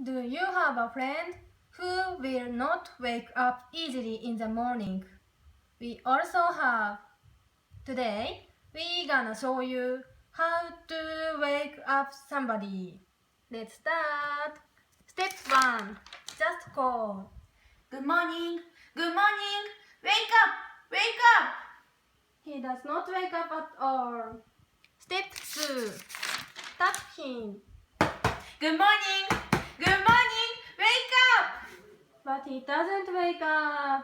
Do you have a friend who will not wake up easily in the morning? We also have. Today, we gonna show you how to wake up somebody. Let's start. Step 1. Just call. Good morning. Good morning. Wake up. Wake up. He does not wake up at all. Step 2. Tap him. Good morning. Good morning. Wake up. But he doesn't wake up.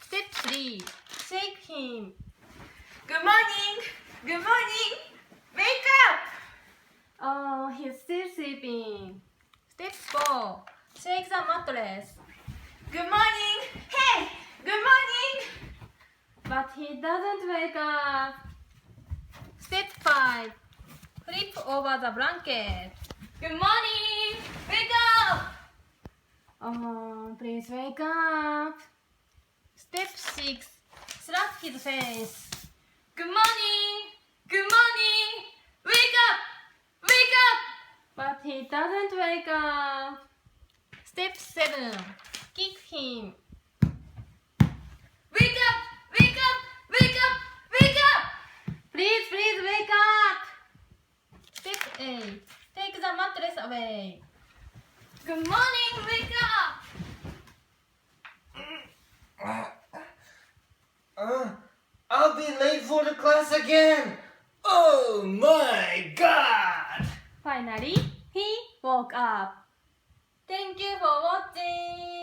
Step 3. Shake him. Good morning. Good morning. Wake up. Oh, he's still sleeping. Step 4. Shake the mattress. Good morning. Hey. Good morning. But he doesn't wake up. Step 5. Flip over the blanket. Good morning. Wake up. Oh, please wake up. Step 6. Slap his face. Good morning. Good morning. Wake up. Wake up. But he doesn't wake up. Step 7. Kick him. Wake up. Wake up. Wake up. Wake up. Please wake up. Step 8. Take the mattress away. Good morning. Wake up. I'll be late for the class again. Oh my god! Finally, he woke up. Thank you for watching.